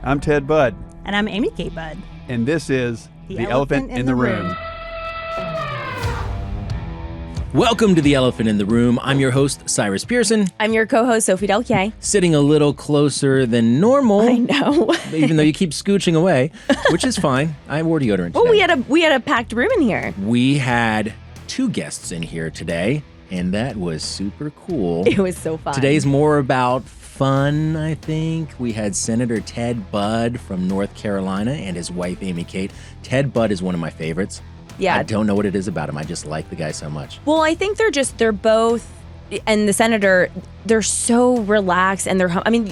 I'm Ted Budd. And I'm Amy Kate Budd. And this is The Elephant in the Room. Welcome to The Elephant in the Room. I'm your host, Cyrus Pearson. I'm your co-host, Sophie Delkey. Sitting a little closer than normal. I know. Even though you keep scooching away, which is fine. I wore deodorant today. Well, we had a packed room in here. We had 2 guests in here today, and that was super cool. It was so fun. Today's more about fun, I think. We had Senator Ted Budd from North Carolina and his wife, Amy Kate. Ted Budd is one of my favorites. Yeah. I don't know what it is about him. I just like the guy so much. Well, I think they're both, and the senator, they're so relaxed and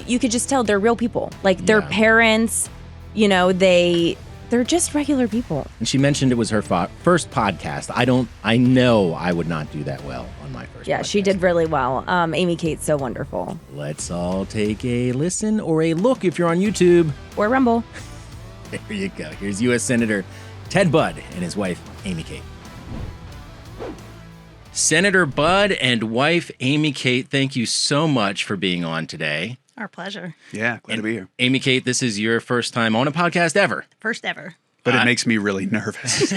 you could just tell they're real people. Like their parents, they're just regular people. And she mentioned it was her first podcast. I know I would not do that well on my first podcast. Yeah, she did really well. Amy Kate's so wonderful. Let's all take a listen or a look if you're on YouTube. Or Rumble. There you go. Here's U.S. Senator Ted Budd and his wife, Amy Kate. Senator Budd and wife, Amy Kate, thank you so much for being on today. Our pleasure. Yeah, glad to be here. Amy Kate, this is your first time on a podcast ever. First ever. But it makes me really nervous.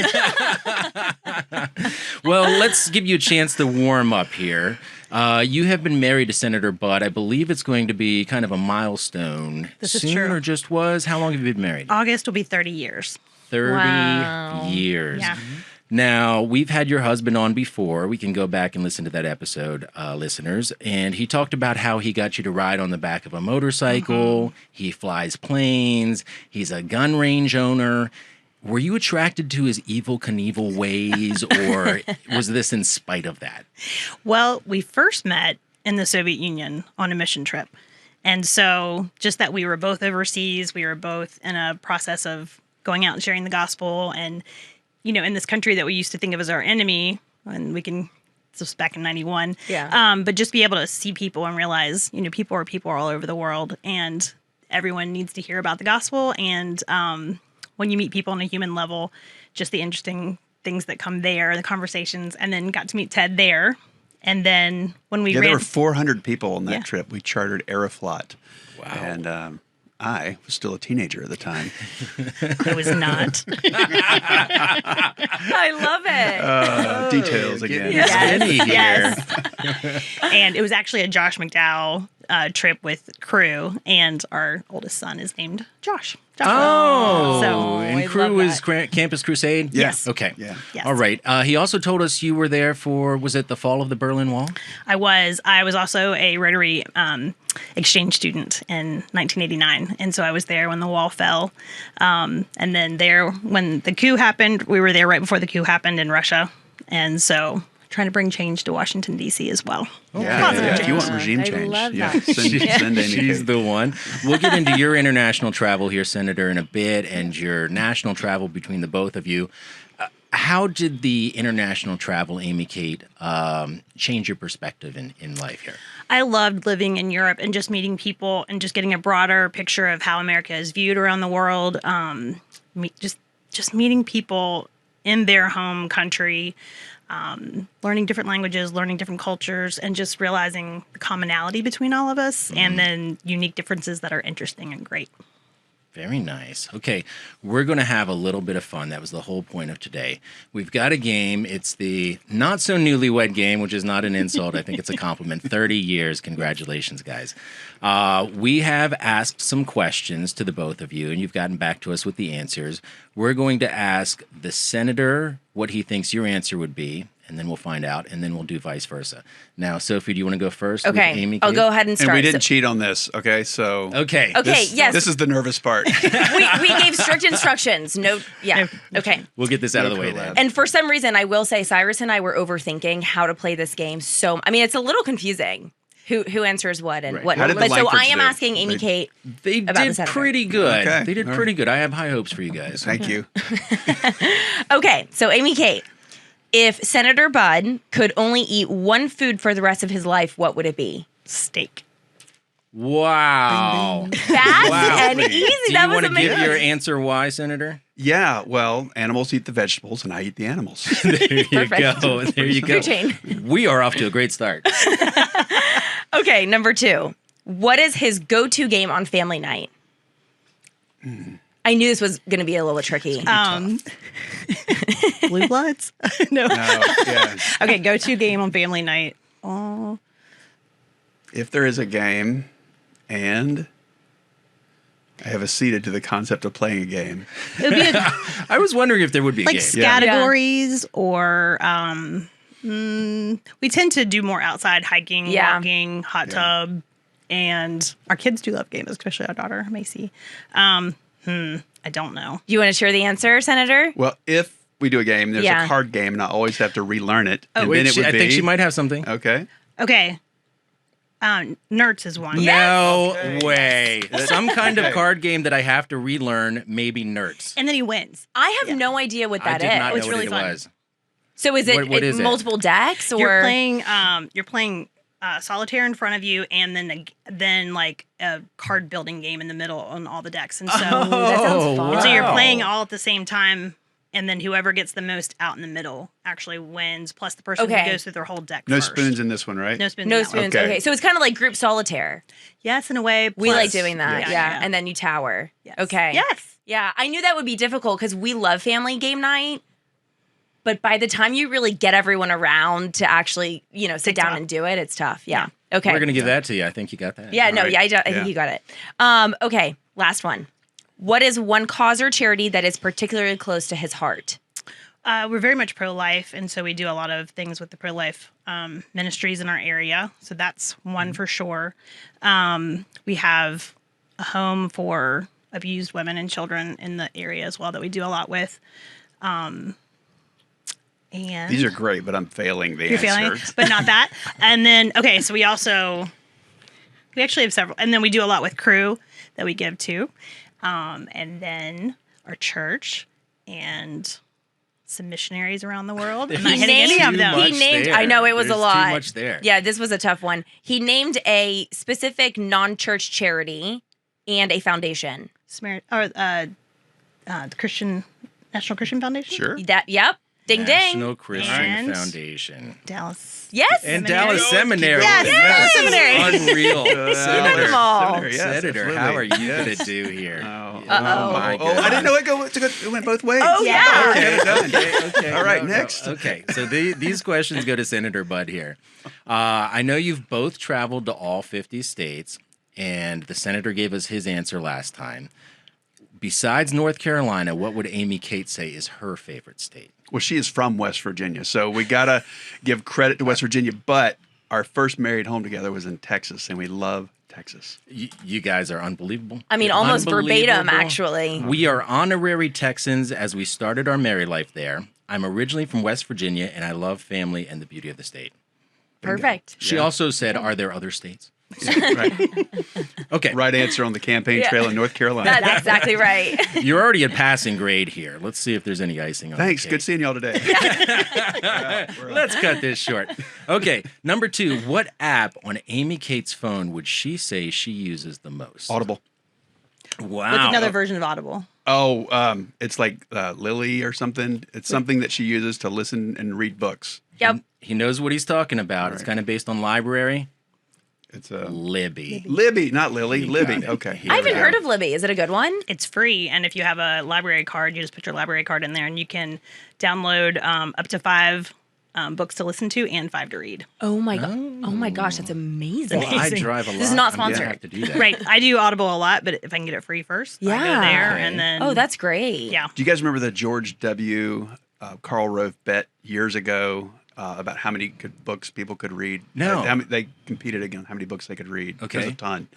Well, let's give you a chance to warm up here. You have been married to Senator Budd. I believe it's going to be kind of a milestone. This is soon, true. Or just was? How long have you been married? August will be 30 years. 30 years. Yeah. Now, we've had your husband on before. We can go back and listen to that episode, listeners. And he talked about how he got you to ride on the back of a motorcycle. He flies planes. He's a gun range owner. Were you attracted to his Evel Knievel ways, or was this in spite of that? Well, we first met in the Soviet Union on a mission trip. And so just that we were both overseas, we were both in a process of going out and sharing the gospel. And, in this country that we used to think of as our enemy, and this was back in 91. Yeah. But just be able to see people and realize, people are all over the world, and everyone needs to hear about the gospel. And when you meet people on a human level, just the interesting things that come there, the conversations, and then got to meet Ted there. And then when we there were 400 people on that Yeah. trip. We chartered Aeroflot. Wow. And I was still a teenager at the time. it was not. I love it. Details again. Yes. And it was actually a Josh McDowell trip with crew, and our oldest son is named Josh. Oh, So and I crew love was that. Campus Crusade? Yes. Okay. Yeah. Yes. All right. He also told us you were there for, was it the fall of the Berlin Wall? I was also a Rotary exchange student in 1989, and so I was there when the wall fell, and then there when the coup happened. We were there right before the coup happened in Russia, and so trying to bring change to Washington, D.C. as well. Yeah. If you want regime I change, love yeah, that. send Amy She's Kate. the one. We'll get into your international travel here, Senator, in a bit, and your national travel between the both of you. How did the international travel, Amy Kate, change your perspective in life here? I loved living in Europe and just meeting people and just getting a broader picture of how America is viewed around the world. Just meeting people in their home country, learning different languages, learning different cultures, and just realizing the commonality between all of us, and then unique differences that are interesting and great. Very nice. Okay, we're going to have a little bit of fun. That was the whole point of today. We've got a game. It's the not so newlywed game, which is not an insult. I think it's a compliment. 30 years. Congratulations, guys. We have asked some questions to the both of you, and you've gotten back to us with the answers. We're going to ask the senator what he thinks your answer would be, and then we'll find out, and then we'll do vice versa. Now, Sophie, do you want to go first? Okay, With Amy I'll Kate? go ahead and start. And we didn't cheat on this, okay? So Okay. Okay, yes. This is the nervous part. we gave strict instructions. No, yeah. Okay. We'll get this out of the way then. And for some reason, I will say Cyrus and I were overthinking how to play this game. So, it's a little confusing who answers what and Right. what. How did the But so Langfords I am do? asking Amy Kate. They about the did senator. pretty good. Okay, They did all pretty right. good. I have high hopes for you guys. Thank you. Okay, so Amy Kate, if Senator Budd could only eat one food for the rest of his life, what would it be? Steak. Wow. Fast and easy. Do That you was want to give amazing. your answer why, Senator? Yeah, well, animals eat the vegetables, and I eat the animals. There you Perfect. go. There you go. Food chain. We are off to a great start. Okay, number 2. What is his go-to game on family night? I knew this was going to be a little tricky. Blue Bloods? No. No, yeah. Okay, go-to game on family night. Oh, If there is a game, and I have acceded to the concept of playing a game. it would be I was wondering if there would be a like game. categories or we tend to do more outside hiking, walking, hot tub, and our kids do love games, especially our daughter Macy. I don't know. Do you want to share the answer, Senator? Well, if we do a game, there's a card game, and I always have to relearn it. Oh, and wait, then it would I be, think she might have something. Okay. Okay. Nerds is one. No way. Some kind of card game that I have to relearn, maybe Nerds. And then he wins. I have no idea what that I is. did not know It's what really it fun. was. So is it, What is it? multiple decks or You're playing solitaire in front of you, and then like a card building game in the middle on all the decks. And so, that sounds fun. and so you're wow. playing all at the same time, and then whoever gets the most out in the middle actually wins. Plus the person Okay. who goes through their whole deck. No first. spoons in this one, right? No spoons. no in that one. spoons? Okay. Okay. So it's kind of like group solitaire. Yes, in a way. We plus- like doing that. Yeah, Yeah. And then you tower. Yes. Okay. Yes. Yeah. I knew that would be difficult because we love family game night. But by the time you really get everyone around to actually, sit down tough. and do it, it's tough. Yeah. Okay. We're going to give that to you. I think you got that. Yeah, no, Right. yeah, I Yeah. think you got it. Okay, last one. What is one cause or charity that is particularly close to his heart? We're very much pro-life, and so we do a lot of things with the pro-life ministries in our area. So that's one for sure. We have a home for abused women and children in the area as well that we do a lot with. And These are great, but I'm failing the you're answer. failing, but not that. And then so we actually have several, and then we do a lot with crew that we give to, and then our church and some missionaries around the world. I'm not He hitting any named- of them. He named. there. I know it was There's a lot. Too much there. Yeah, this was a tough one. He named a specific non-church charity and a foundation. The National Christian Foundation. Sure. Yep. Ding National ding. Christian And- Foundation. Dallas. Yes. And Seminary. Dallas Seminary. Yes, Dallas Seminary. Unreal. know them all. Senator, yes, Senator, absolutely. how are you Yes. going to do here? Oh, my oh, I didn't know it went both ways. Oh, yeah. Okay, done. Okay. All right, No, next. Okay, so these questions go to Senator Bud here. I know you've both traveled to all 50 states, and the senator gave us his answer last time. Besides North Carolina, what would Amy Kate say is her favorite state? Well, she is from West Virginia, so we got to give credit to West Virginia, but our first married home together was in Texas, and we love Texas. You guys are unbelievable. I mean, You're almost verbatim, unbelievable. actually. We are honorary Texans as we started our married life there. I'm originally from West Virginia, and I love family and the beauty of the state. Perfect. She also said, are there other states? Right. Okay. Right answer on the campaign trail in North Carolina. That's exactly right. You're already at passing grade here. Let's see if there's any icing on Thanks. the Good cake. seeing y'all today. Let's cut this short. Okay, number 2. What app on Amy Kate's phone would she say she uses the most? Audible. Wow. What's another version of Audible? Oh, it's like Lily or something. It's something that she uses to listen and read books. Yep. He knows what he's talking about. It's Right. kind of based on library. It's Libby. Libby, not Lily. You Libby. got it. Okay. Here I we haven't go. heard of Libby. Is it a good one? It's free, and if you have a library card, you just put your library card in there, and you can download up to 5 books to listen to and 5 to read. Oh my god. Oh my gosh, that's amazing. Well, I drive a lot. This is not I'm gonna sponsored. have to do that. Right. I do Audible a lot, but if I can get it free first, I go Yeah. there, Okay. and then Oh, that's great. yeah. Do you guys remember the George W. Karl Rove bet years ago about how many books people could read? No. They competed against how many books they could read. Okay. There's a ton.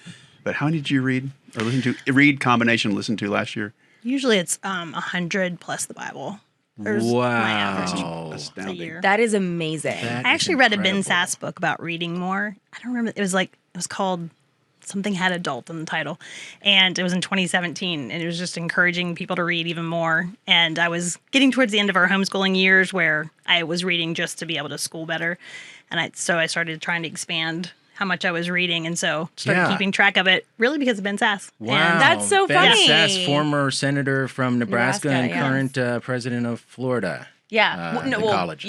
But how many did you read or listen to? Read combination listen to last year? Usually it's 100 plus the Bible. There's my average Wow. a Astounding. year. That is amazing. That I is actually read a Ben incredible. Sass book about reading more. I don't remember. It was called something had adult in the title, and it was in 2017, and it was just encouraging people to read even more. And I was getting towards the end of our homeschooling years where I was reading just to be able to school better, and so I started trying to expand how much I was reading, and so started Yeah. keeping track of it really because of Ben Sass. Wow. And That's so Ben funny. Sass, former senator from Nebraska, and Nebraska, current president of Florida. Yeah. the college.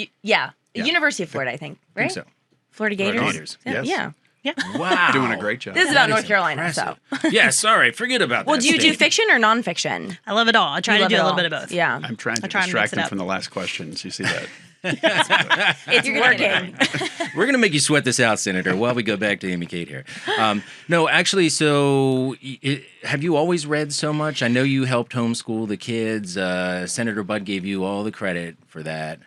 University of Florida, I think. I Right? think so. Florida Gators. Gators, yes. Yeah. Yeah. Wow. Doing a great job. This is about That North Carolina, impressive. so. Yeah, sorry. Forget about that. Well, do you do statement. fiction or nonfiction? I love it all. I try You to love do it a little all. bit of both. Yeah. I'm trying to try and mix distract it them up. from the last questions. You see that? It's working. We're going to make you sweat this out, Senator, while we go back to Amy Kate here. No, actually, so have you always read so much? I know you helped homeschool the kids. Senator Budd gave you all the credit for that.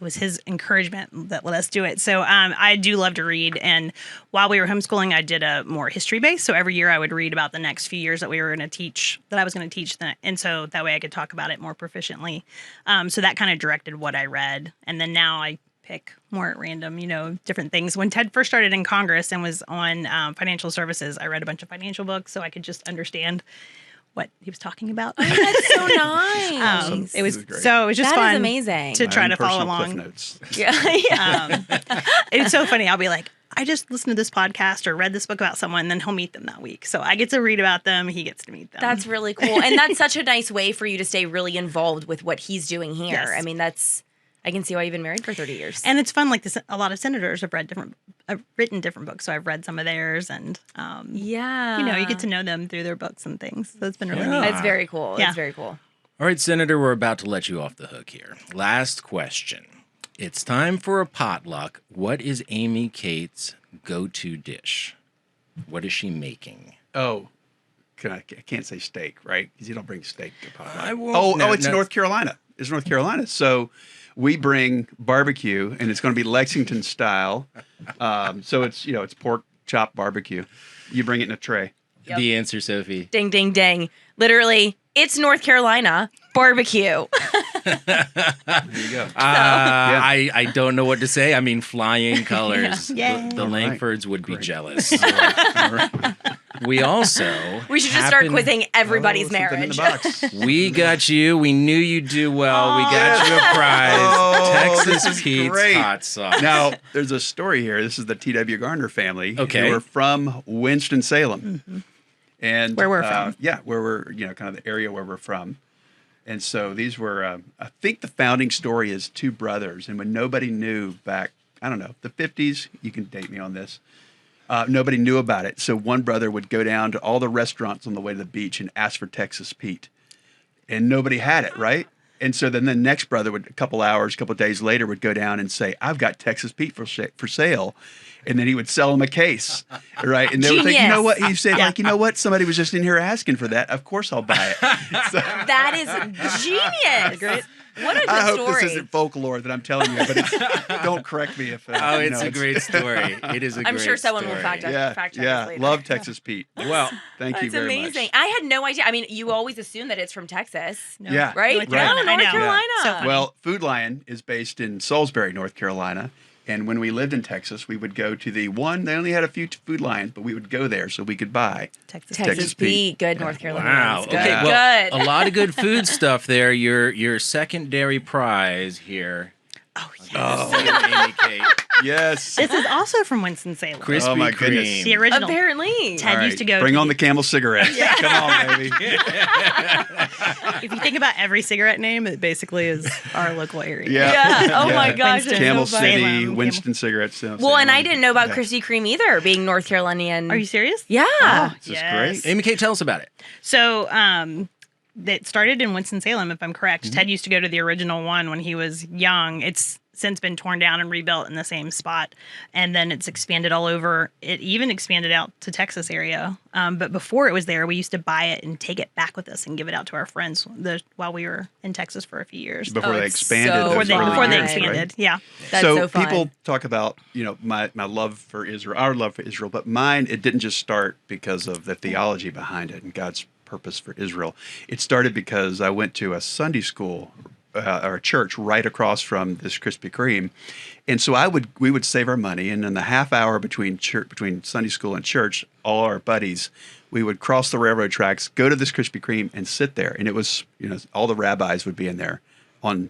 It was his encouragement that let us do it. So I do love to read. And while we were homeschooling, I did a more history base. So every year I would read about the next few years that we were going to teach, that I was going to teach. And so that way I could talk about it more proficiently. So that kind of directed what I read. And then now I pick more at random, different things. When Ted first started in Congress and was on financial services, I read a bunch of financial books so I could just understand what he was talking about. Oh, that's so nice. It was great. so it was just That fun is amazing. to try My to follow personal Cliff along. Notes. Yeah. It's so funny. I'll be like, I just listened to this podcast or read this book about someone, and then he'll meet them that week. So I get to read about them. He gets to meet them. That's really cool. And that's such a nice way for you to stay really involved with what he's doing here. Yes. I mean, I can see why you've been married for 30 years. and it's fun. Like this, a lot of senators have written different books. So I've read some of theirs, and yeah. you get to know them through their books and things. So it's been really Yeah. neat. That's very cool. Yeah. That's very cool. All right, Senator, we're about to let you off the hook here. Last question. It's time for a potluck. What is Amy Kate's go-to dish? What is she making? Oh, I can't say steak, right? Because you don't bring steak to potluck. I won't. It's North Carolina. It's North Carolina. So we bring barbecue, and it's going to be Lexington style. So it's pork chop barbecue. You bring it in a tray. Yep. The answer, Sophie. Ding, ding, ding. Literally, it's North Carolina barbecue. There you go. I don't know what to say. I mean, flying colors. Yeah. The All right. Langfords would be Great. jealous. All right. We also We should just start happen- quizzing everybody's Something in marriage. the box. We got you. We knew you'd do well. We got you a prize. Oh, Texas this is Pete's great. hot sauce. Now, there's a story here. This is the T.W. Garner family. Okay. Who are from Winston-Salem. And Where we're from. Yeah, where we're, kind of the area where we're from. And so these were, I think the founding story is two brothers. And when nobody knew back, I don't know, the 50s, you can date me on this. Nobody knew about it. So one brother would go down to all the restaurants on the way to the beach and ask for Texas Pete. And nobody had it, right? And so then the next brother would, a couple days later, would go down and say, I've got Texas Pete for sale. And then he would sell them a case, right? And they would think, you know what? He said, you know what? Somebody was just in here asking for that. Of course I'll buy it. So, That is genius. Great. What a good I hope story. this isn't folklore that I'm telling you, but don't correct me if. Oh, it's a great story. It is a I'm great sure someone will story. fact check us Yeah, later. love Texas Pete. Well, Thank you That's very amazing. much. I had no idea. I mean, you always assume that it's from Texas, Yeah, right? North No, Carolina, I North know. Carolina. So funny. Well, Food Lion is based in Salisbury, North Carolina. And when we lived in Texas, we would go to they only had a few Food Lions, but we would go there so we could buy. Texas. Texas Pete. Good North Carolina. wow. Good. Okay, Good. well, a lot of good food stuff there. Your secondary prize here. Oh, yeah. Amy Kate. Yes. This is also from Winston-Salem. Krispy Oh, my Kreme. goodness. The original. Apparently. Ted All right, used to go Bring to on the Camel cigarettes. Come on, baby. If you think about every cigarette name, it basically is our local area. Yeah. Oh my Yeah. gosh. Winston. it's Camel so funny. City, Salem, Winston cigarettes. Well, and I didn't know about Krispy Kreme either, being North Carolinian. Are you serious? Yeah. This is great. Amy Kate, tell us about it. So, that started in Winston-Salem, if I'm correct. Ted used to go to the original one when he was young. It's since been torn down and rebuilt in the same spot. And then it's expanded all over. It even expanded out to Texas area. But before it was there, we used to buy it and take it back with us and give it out to our friends while we were in Texas for a few years. Before they it's expanded. so those Before they, early before they years, right? expanded. Yeah. That's so so fun. people talk about, my love for Israel, our love for Israel, but mine, it didn't just start because of the theology behind it and God's purpose for Israel. It started because I went to a Sunday school or a church right across from this Krispy Kreme. And so we would save our money, and in the half hour between Sunday school and church, all our buddies, we would cross the railroad tracks, go to this Krispy Kreme, and sit there. And it was, all the rabbis would be in there on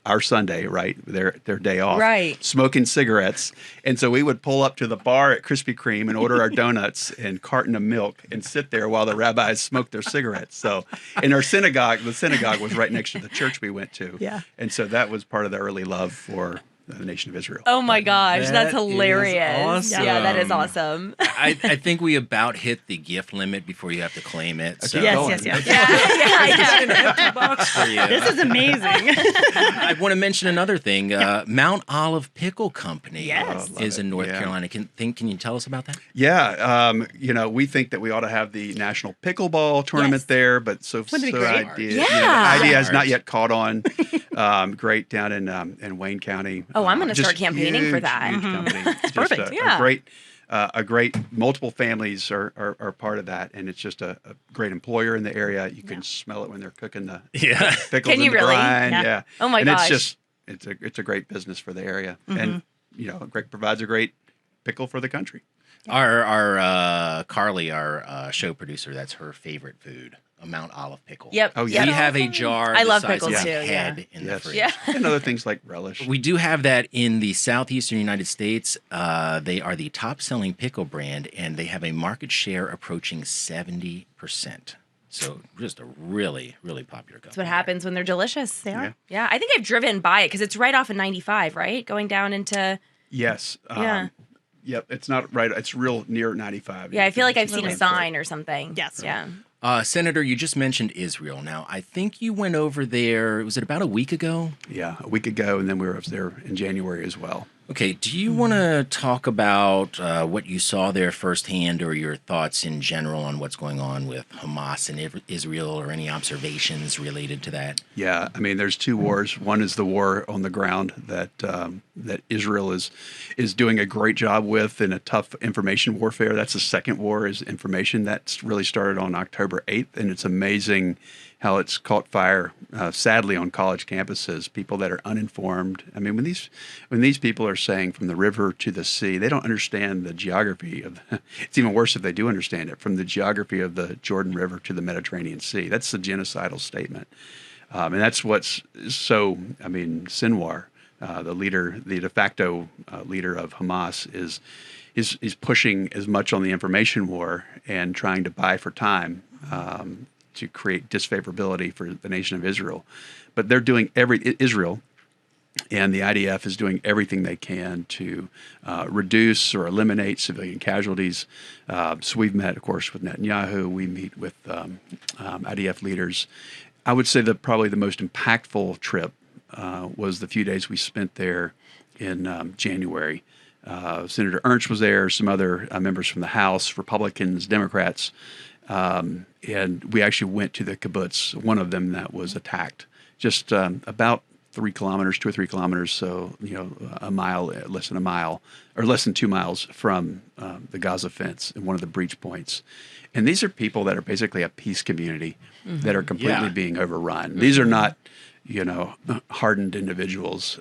our Sunday, right? Their day off, Right. smoking cigarettes. And so we would pull up to the bar at Krispy Kreme and order our donuts and carton of milk and sit there while the rabbis smoked their cigarettes. So in our synagogue, the synagogue was right next to the church we went to. Yeah. And so that was part of the early love for the nation of Israel. Oh my gosh, That that's is hilarious. Yeah, that is awesome. awesome. I think we about hit the gift limit before you have to claim it. So. Yes, yes. Yeah. An empty box for you. This is amazing. I want to mention another thing. Mount Olive Pickle Company Yes. is in North Yeah. Carolina. Can you tell us about that? Yeah, we think that we ought to have the national pickleball tournament Yes. there, but so Wouldn't it be great? idea, Yeah. the idea has not Smart. yet caught on. Great down in Wayne County. Oh, I'm gonna Just start campaigning for that. Huge company. Just perfect. Yeah. a great multiple families are part of that, and it's just a great employer in the area. You can smell it when they're cooking the Yeah. pickles Can you in the really? brine. Yeah. Yeah. Oh my and gosh. it's a great business for the area, and provides a great pickle for the country. Our Carly, our show producer, that's her favorite food, a Mount Olive pickle. Yep. Oh, We yeah. have a jar I the love size pickles of too, a head in the Yes. fridge. Yeah. And other things like relish. We do have that in the southeastern United States. They are the top-selling pickle brand, and they have a market share approaching 70%. So just a really, really popular company. That's what happens when they're delicious. They are. Yeah. Yeah, I think I've driven by it because it's right off of 95, right? Going down into. Yes. Yeah. Yep. It's not right. It's real near 95. Yeah, I feel like I've seen a Really? sign or something. Yes. Yeah. Senator, you just mentioned Israel. Now, I think you went over there, was it about a week ago? Yeah, a week ago, and then we were up there in January as well. Okay, do you want to talk about what you saw there firsthand or your thoughts in general on what's going on with Hamas and Israel or any observations related to that? Yeah, I mean, there's two wars. One is the war on the ground that Israel is doing a great job with in a tough information warfare. That's the second war, is information. That's really started on October 8th, and it's amazing how it's caught fire, sadly, on college campuses. People that are uninformed. I mean, when these people are saying from the river to the sea, they don't understand the geography of. It's even worse if they do understand it, from the geography of the Jordan River to the Mediterranean Sea. That's a genocidal statement, and that's what's so. I mean, Sinwar, the de facto leader of Hamas, is pushing as much on the information war and trying to buy for time. To create disfavorability for the nation of Israel. But they're doing Israel and the IDF is doing everything they can to reduce or eliminate civilian casualties. So we've met, of course, with Netanyahu. We meet with IDF leaders. I would say that probably the most impactful trip was the few days we spent there in January. Senator Ernst was there, some other members from the House, Republicans, Democrats. And we actually went to the kibbutz, one of them that was attacked, just about 3 kilometers, 2 or 3 kilometers, so a mile, less than 2 miles from the Gaza fence in one of the breach points. And these are people that are basically a peace community that are completely being overrun. These are not, hardened individuals.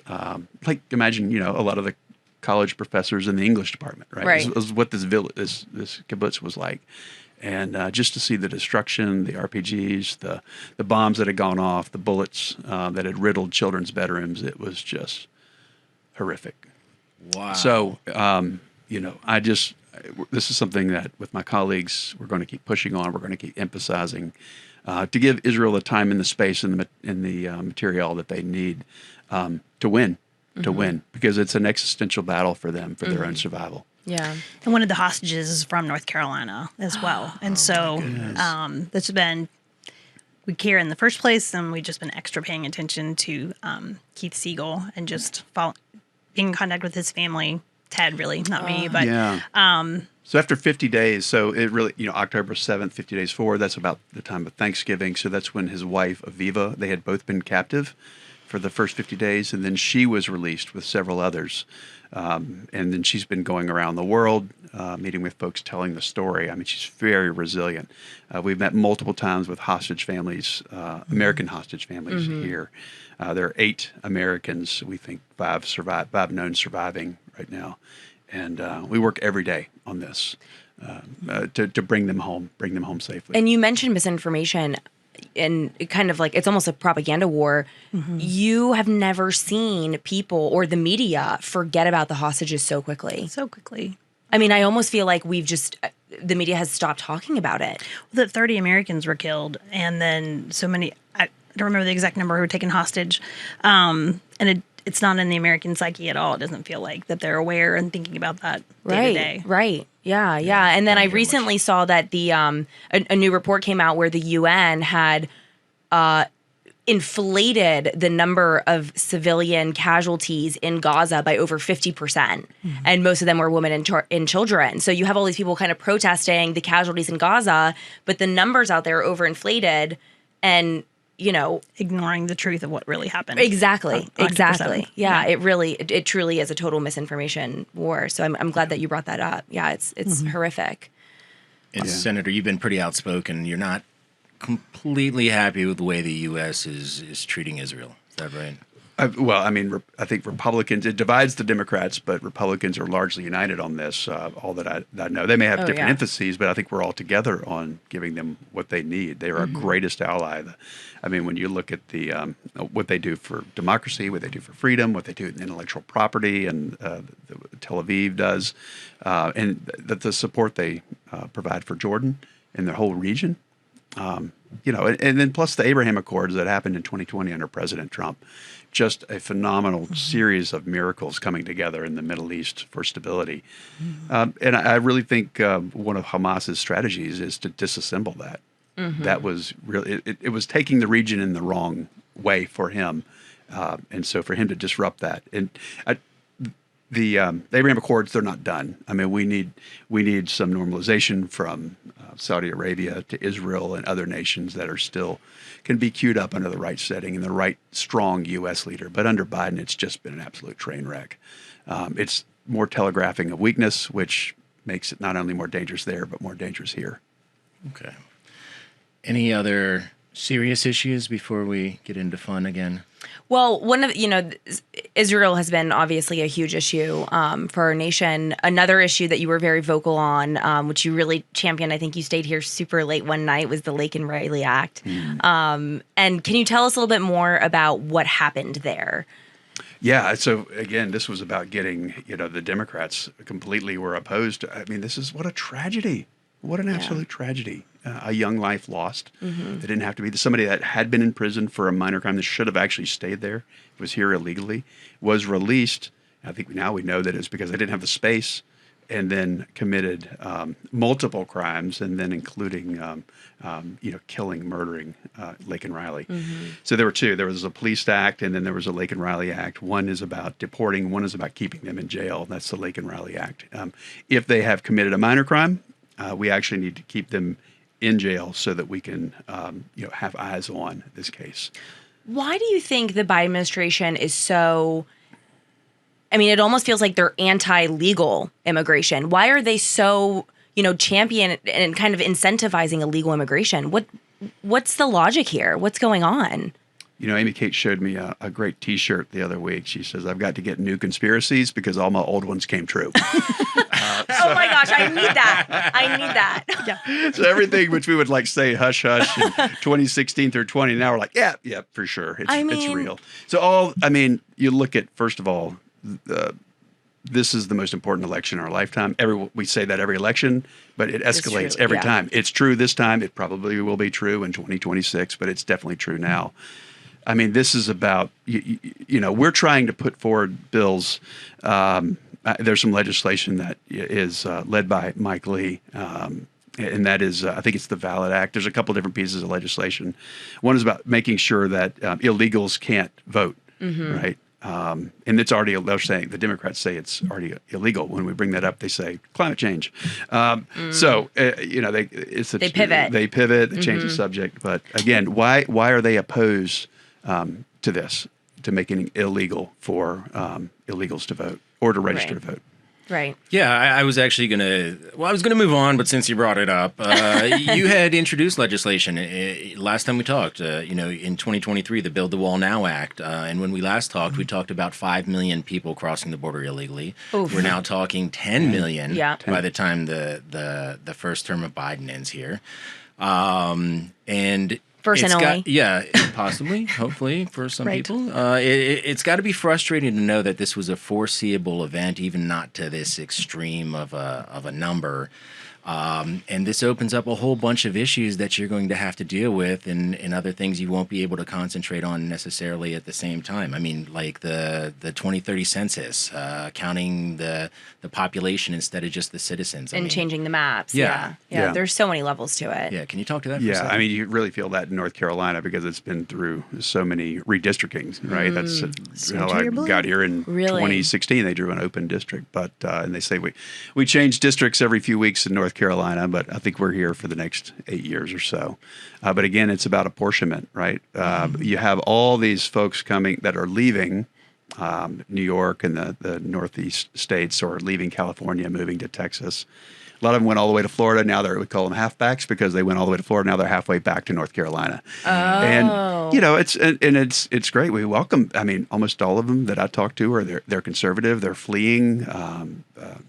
Like imagine, a lot of the college professors in the English department, right? Right. This is what this kibbutz was like. And just to see the destruction, the RPGs, the bombs that had gone off, the bullets that had riddled children's bedrooms, it was just horrific. Wow. So, this is something that with my colleagues, we're going to keep pushing on. We're going to keep emphasizing to give Israel the time and the space and the material that they need to win, because it's an existential battle for them, for their own survival. Yeah. And one of the hostages is from North Carolina as well. And so that's been, we care in the first place, and we've just been extra paying attention to Keith Siegel and just being in contact with his family. Ted, really, not me, but So after 50 days, so it really, October 7th, 50 days forward, that's about the time of Thanksgiving. So that's when his wife, Aviva, they had both been captive for the first 50 days, and then she was released with several others. And then she's been going around the world, meeting with folks, telling the story. I mean, she's very resilient. We've met multiple times with hostage families, American hostage families here. There are 8 Americans. We think 5 known surviving right now. And we work every day on this to bring them home safely. And you mentioned misinformation, and it kind of like it's almost a propaganda war. You have never seen people or the media forget about the hostages so quickly. so quickly. I mean, I almost feel like the media has stopped talking about it. That 30 Americans were killed, and then so many, I don't remember the exact number who were taken hostage. And it's not in the American psyche at all. It doesn't feel like that they're aware and thinking about that day to day. Right. Yeah. And then I don't hear recently saw that the a new report came out where the UN had inflated the number of civilian casualties in Gaza by over 50%. And most of them were women and children. So you have all these people kind of protesting the casualties in Gaza, but the numbers out there are overinflated and, ignoring the truth of what really happened. Exactly. 100%. Yeah, it truly is a total misinformation war. So I'm glad that you brought that up. Yeah, it's horrific. And Senator, you've been pretty outspoken. You're not completely happy with the way the U.S. is treating Israel. Is that right? I think Republicans, it divides the Democrats, but Republicans are largely united on this. All that I know. They may have different emphases, but I think we're all together on giving them what they need. They are our greatest ally. When you look at what they do for democracy, what they do for freedom, what they do in intellectual property, and Tel Aviv does, and the support they provide for Jordan and the whole region. And then plus the Abraham Accords that happened in 2020 under President Trump, just a phenomenal series of miracles coming together in the Middle East for stability. And I really think one of Hamas's strategies is to disassemble that. That was really, it was taking the region in the wrong way for him. And so for him to disrupt that, and the Abraham Accords, they're not done. We need some normalization from Saudi Arabia to Israel and other nations that are still can be queued up under the right setting and the right strong U.S. leader. But under Biden, it's just been an absolute train wreck. It's more telegraphing of weakness, which makes it not only more dangerous there, but more dangerous here. Okay. Any other serious issues before we get into fun again? Well, Israel has been obviously a huge issue for our nation. Another issue that you were very vocal on, which you really championed, I think you stayed here super late one night, was the Laken Riley Act. And can you tell us a little bit more about what happened there? Yeah. So again, this was about getting, the Democrats completely were opposed. This is what a tragedy. What an absolute tragedy. A young life lost. They didn't have to be. Somebody that had been in prison for a minor crime that should have actually stayed there, was here illegally, was released. I think now we know that it's because they didn't have the space, and then committed multiple crimes, and then including, killing, murdering Laken Riley. So there were two. There was a Police Act, and then there was a Laken Riley Act. One is about deporting. One is about keeping them in jail. That's the Laken Riley Act. If they have committed a minor crime, we actually need to keep them in jail so that we can, have eyes on this case. Why do you think the Biden administration is so? It almost feels like they're anti-legal immigration. Why are they so, champion and kind of incentivizing illegal immigration? What's the logic here? What's going on? Amy Kate showed me a great T-shirt the other week. She says, "I've got to get new conspiracies because all my old ones came true." Oh my gosh, I need that. Yeah. So everything which we would say hush hush in 2016 through 20, now we're like, yeah, for sure, it's real. So you look at, first of all, this is the most important election in our lifetime. We say that every election, but it escalates every time. It's true this time. It probably will be true in 2026, but it's definitely true now. This is about, we're trying to put forward bills. There's some legislation that is led by Mike Lee, and that is, I think it's the Valid Act. There's a couple different pieces of legislation. One is about making sure that illegals can't vote, right? And it's already, the Democrats say it's already illegal. When we bring that up, they say climate change. So, they pivot. They change the subject. But again, why are they opposed to this, to making it illegal for illegals to vote or to register to vote? Right. Yeah, I was actually going to move on, but since you brought it up, you had introduced legislation last time we talked, in 2023, the Build the Wall Now Act. And when we last talked, we talked about 5 million people crossing the border illegally. Oof. We're now talking 10 million by the time the first term of Biden ends here. And first and only. Possibly, hopefully, for some people. It's got to be frustrating to know that this was a foreseeable event, even not to this extreme of a number. And this opens up a whole bunch of issues that you're going to have to deal with, and other things you won't be able to concentrate on necessarily at the same time. I mean, like the 2030 census, counting the population instead of just the citizens. And changing the maps. Yeah. Yeah. There's so many levels to it. Yeah, can you talk to that for a Yeah, second? I mean, you really feel that in North Carolina because it's been through so many redistrictings, right? That's I got here in Really? 2016. They drew an open district, but and they say we change districts every few weeks in North Carolina, but I think we're here for the next 8 years or so. But again, it's about apportionment, right? You have all these folks coming that are leaving New York and the Northeast states, or leaving California, moving to Texas. A lot of them went all the way to Florida. Now we call them halfbacks because they went all the way to Florida. Now they're halfway back to North Carolina. Oh. And it's great. We welcome. I mean, almost all of them that I talk to are they're conservative. They're fleeing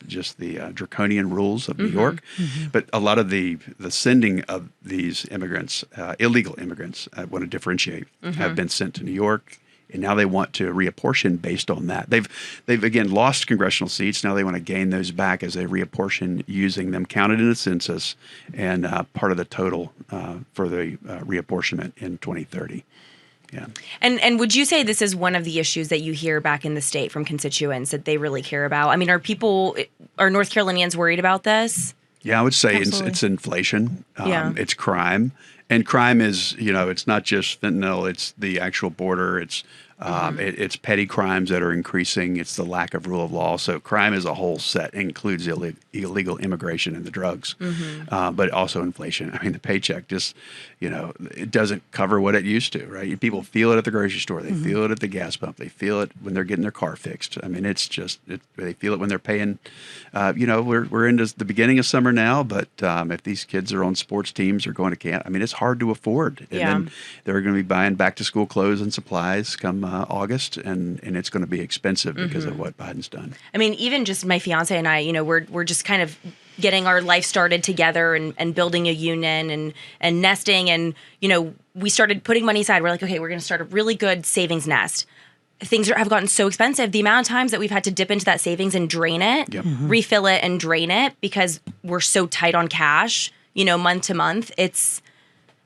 just the draconian rules of New York. But a lot of the sending of these immigrants, illegal immigrants, I want to differentiate, have been sent to New York. And now they want to reapportion based on that. They've again lost congressional seats. Now they want to gain those back as they reapportion, using them counted in the census and part of the total for the reapportionment in 2030. Yeah. And would you say this is one of the issues that you hear back in the state from constituents that they really care about? I mean, are North Carolinians worried about this? Yeah, I would say Absolutely. it's inflation. Yeah. It's crime. And crime is, it's not just fentanyl, it's the actual border. It's it's petty crimes that are increasing. It's the lack of rule of law. So crime as a whole set includes illegal immigration and the drugs, but also inflation. I mean, the paycheck just, it doesn't cover what it used to, right? People feel it at the grocery store. They feel it at the gas pump. They feel it when they're getting their car fixed. I mean, they feel it when they're paying. We're into the beginning of summer now, but if these kids are on sports teams or going to camp, I mean, it's hard to afford. And then they're going to be buying back to school clothes and supplies come August, and it's going to be expensive because of what Biden's done. I mean, even just my fiance and I, we're just kind of getting our life started together and building a union and nesting. And, we started putting money aside. We're like, okay, we're going to start a really good savings nest. Things have gotten so expensive. The amount of times that we've had to dip into that savings and drain it, refill it and drain it because we're so tight on cash, month to month,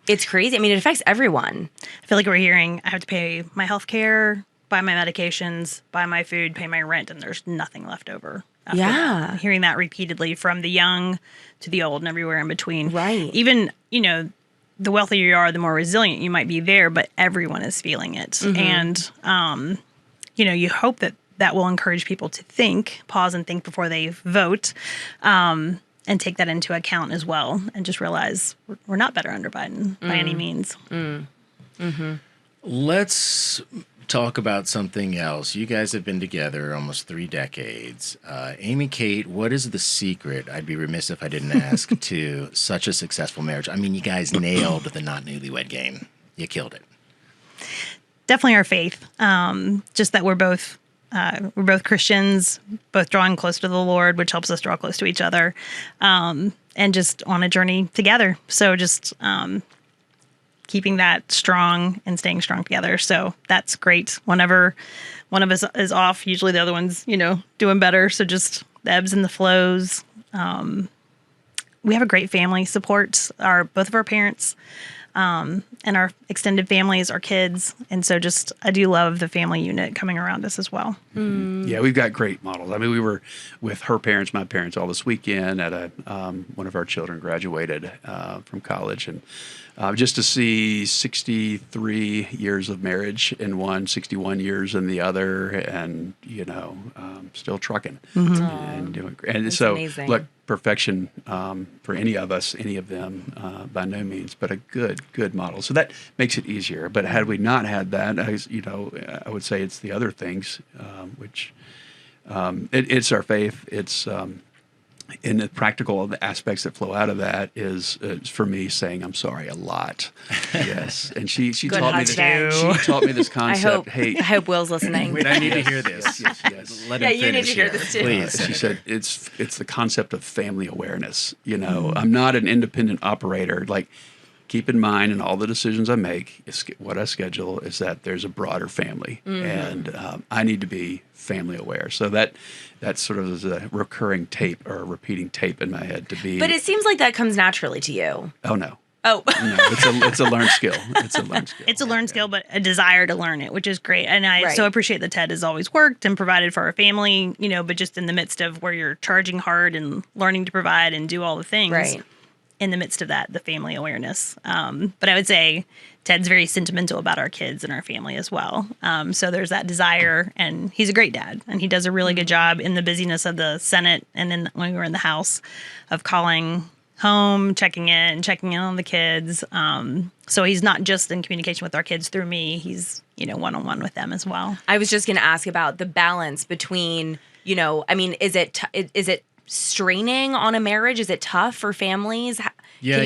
it's crazy. I mean, it affects everyone. I feel like we're hearing I have to pay my health care, buy my medications, buy my food, pay my rent, and there's nothing left over. after that. I'm hearing that repeatedly from the young to the old and everywhere in between. Right. Even, the wealthier you are, the more resilient you might be there, but everyone is feeling it. And, you hope that will encourage people to pause and think before they vote, and take that into account as well, and just realize we're not better under Biden by any means. Let's talk about something else. You guys have been together almost 3 decades. Amy, Kate, what is the secret? I'd be remiss if I didn't ask to such a successful marriage. I mean, you guys nailed the not newlywed game. You killed it. Definitely our faith. Just that we're both Christians, both drawing close to the Lord, which helps us draw close to each other, and just on a journey together. So just keeping that strong and staying strong together. So that's great. Whenever one of us is off, usually the other one's, doing better. So just the ebbs and the flows. We have a great family support. Both of our parents, and our extended families, our kids. And so I do love the family unit coming around us as well. Yeah, we've got great models. I mean, we were with her parents, my parents, all this weekend at one of our children graduated from college. And just to see 63 years of marriage in one, 61 years in the other, and, still trucking and doing great. And That's so, amazing. look, perfection for any of us, any of them, by no means, but a good model. So that makes it easier. But had we not had that, I would say it's the other things, which it's our faith. It's in the practical aspects that flow out of that is for me saying I'm sorry a lot. Yes, and she Good taught me husband. this. She taught me this concept. I hope Will's listening. Wait, I need to hear this. Yes. Let Yeah, him you need finish to hear here. this too. Please. She said it's the concept of family awareness. I'm not an independent operator. Like, keep in mind in all the decisions I make, what I schedule, is that there's a broader family, and I need to be family aware. So that sort of is a recurring tape or a repeating tape in my head to be. But it seems like that comes naturally to you. Oh no. Oh. No, it's a learned skill. It's a learned skill. It's a learned skill, but a desire to learn it, which is great. And I so appreciate that Ted has always worked and provided for our family, but just in the midst of where you're charging hard and learning to provide and do all the things. Right. In the midst of that, the family awareness. But I would say Ted's very sentimental about our kids and our family as well. So there's that desire, and he's a great dad, and he does a really good job in the busyness of the Senate and then when we were in the House of calling home, checking in on the kids. So he's not just in communication with our kids through me. He's, one-on-one with them as well. I was just going to ask about the balance between, is it straining on a marriage? Is it tough for families? Yeah,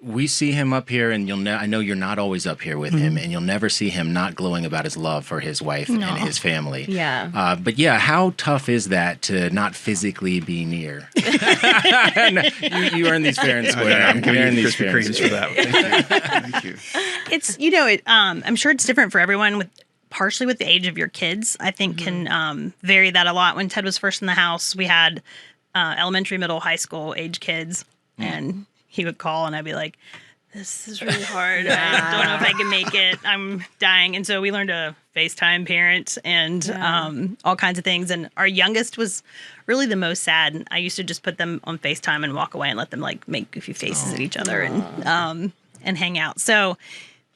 we see him up here, and I know you're not always up here with him, and you'll never see him not glowing about his love for his wife and his family. Yeah. But yeah, how tough is that to not physically be near? You earn these fair and square. I'm giving you these Krispy Kremes for that. Thank you. It's, I'm sure it's different for everyone partially with the age of your kids, I think can vary that a lot. When Ted was first in the house, we had elementary, middle, high school age kids, and he would call and I'd be like, this is really hard. I don't know if I can make it. I'm dying. And so we learned to FaceTime parent and all kinds of things. And our youngest was really the most sad. And I used to just put them on FaceTime and walk away and let them make goofy faces at each other and hang out. So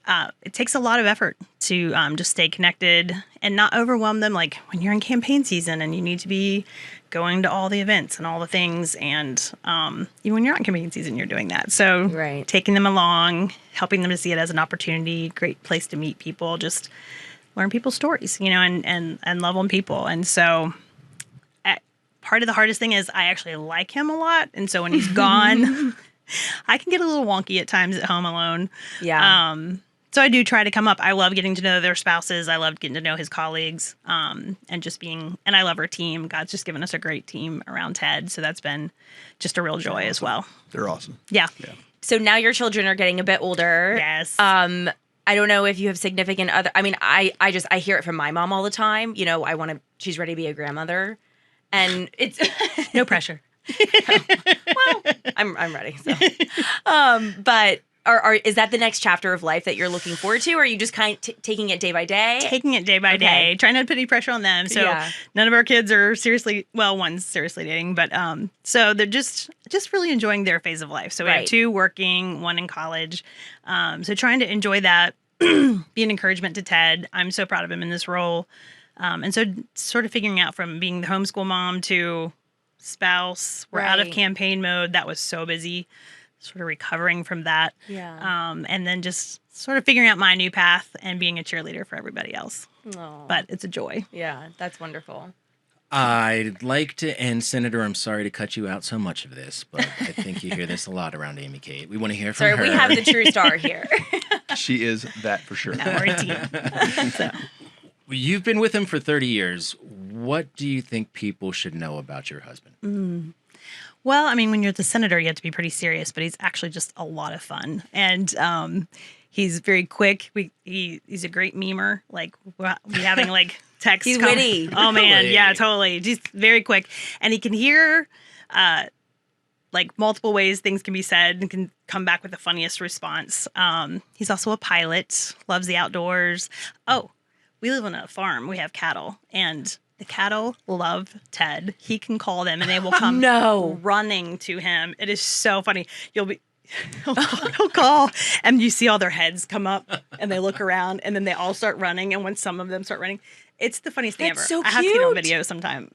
it takes a lot of effort to just stay connected and not overwhelm them. Like when you're in campaign season and you need to be going to all the events and all the things. And even when you're not in campaign season, you're doing that. So taking them along, helping them to see it as an opportunity, great place to meet people, just learn people's stories, and love on people. And so part of the hardest thing is I actually like him a lot. And so when he's gone, I can get a little wonky at times at home alone. Yeah. So I do try to come up. I love getting to know their spouses. I love getting to know his colleagues, and I love our team. God's just given us a great team around Ted. So that's been just a real joy as well. They're awesome. Yeah. So now your children are getting a bit older. Yes. I don't know if you have significant other. I mean, I hear it from my mom all the time. She's ready to be a grandmother, and it's no pressure. Well, I'm ready. So, but. Is that the next chapter of life that you're looking forward to? Or are you just kind of taking it day by day? Taking it day by day, trying not to put any pressure on them. So none of our kids are one's seriously dating, but so they're just really enjoying their phase of life. So we have 2 working, 1 in college. So trying to enjoy that, be an encouragement to Ted. I'm so proud of him in this role. And so sort of figuring out from being the homeschool mom to spouse, we're out of campaign mode. That was so busy. Sort of recovering from that. Yeah. And then just sort of figuring out my new path and being a cheerleader for everybody else. Aww. But it's a joy. Yeah, that's wonderful. I'd like to end, Senator. I'm sorry to cut you out so much of this, but I think you hear this a lot around Amy Kate. We want to hear from her. We have the true star here. She is that for sure. No, we're a team. So. You've been with him for 30 years. What do you think people should know about your husband? Well, I mean, when you're the senator, you have to be pretty serious, but he's actually just a lot of fun. And he's very quick. He's a great memer. Like, we having texts. He's witty. Oh, man. Yeah, totally. Just very quick. And he can hear multiple ways things can be said and can come back with the funniest response. He's also a pilot, loves the outdoors. Oh, we live on a farm. We have cattle. And the cattle love Ted. He can call them and they will come running to him. It is so funny. He'll call and you see all their heads come up and they look around and then they all start running. And when some of them start running, it's the funniest thing ever. So cute. I have to get on video sometime.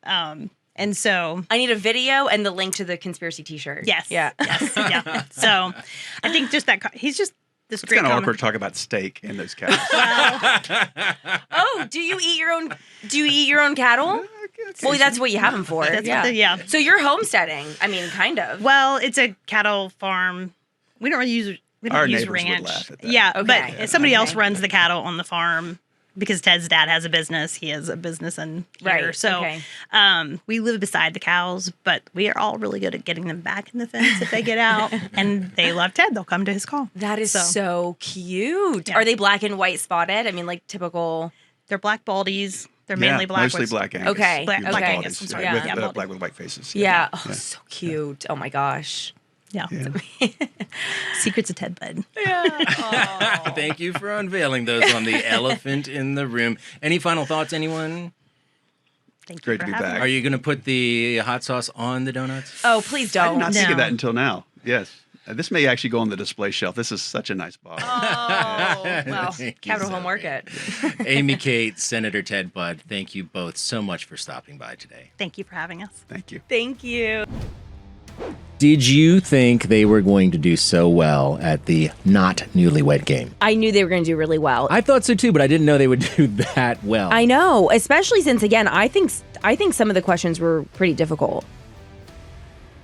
And so I need a video and the link to the conspiracy t-shirt. Yes. Yeah. Yes. Yeah. So I think just that he's just this It's great kind of awkward to talk about steak in those cows. Oh, do you eat your own cattle? Well, that's what you have them for. That's So you're homesteading. I mean, kind of. Well, it's a cattle farm. We don't really use Our use neighbors would ranch. laugh at that. Yeah, Okay. but somebody else runs the cattle on the farm. because Ted's dad has a business. He has a business in here. Right, So okay. we live beside the cows, but we are all really good at getting them back in the fence if they get out. And they love Ted. They'll come to his call. That is so cute. Yeah. Are they black and white spotted? I mean, like typical. They're black baldies. They're mainly black. Mostly with- black Angus. Okay, Black, Pure black okay. Angus. I'm baldies, sorry. yeah, Yeah, with, baldy. black with white faces. Yeah. Oh, so cute. Oh my gosh. Yeah. Yeah. Secrets of Ted Bud. Thank you for unveiling those on the elephant in the room. Any final thoughts, anyone? Thank you Great for to be having back. me. Are you going to put the hot sauce on the donuts? Oh, please I did don't. not think of No. that until now. Yes. This may actually go on the display shelf. This is such a nice bottle. Oh, well, Thank you, Capital Home Zoe. Market. Amy Kate, Senator Ted Budd, thank you both so much for stopping by today. Thank you for having us. Thank you. Thank you. Did you think they were going to do so well at the not newlywed game? I knew they were going to do really well. I thought so too, but I didn't know they would do that well. I know, especially since again, I think some of the questions were pretty difficult.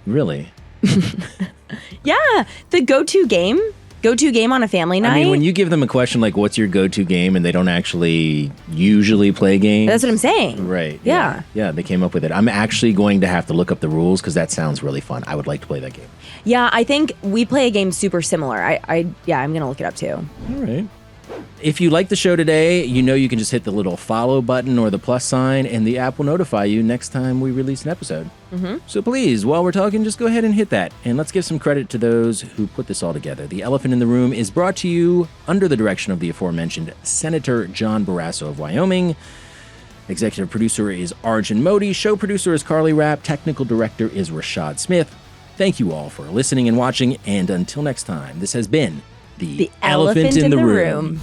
Really? Yeah, the go-to game on a family night. I mean, when you give them a question like, what's your go-to game, and they don't actually usually play games. That's what I'm saying. Right. Yeah. Yeah, they came up with it. I'm actually going to have to look up the rules because that sounds really fun. I would like to play that game. Yeah, I think we play a game super similar. I'm gonna look it up too. All right. If you like the show today, you know you can just hit the little follow button or the plus sign, and the app will notify you next time we release an episode. So please, while we're talking, just go ahead and hit that. And let's give some credit to those who put this all together. The Elephant in the Room is brought to you under the direction of the aforementioned Senator John Barrasso of Wyoming. Executive producer is Arjun Modi. Show producer is Carly Rapp. Technical director is Rashad Smith. Thank you all for listening and watching. And until next time, this has been The Elephant in the Room.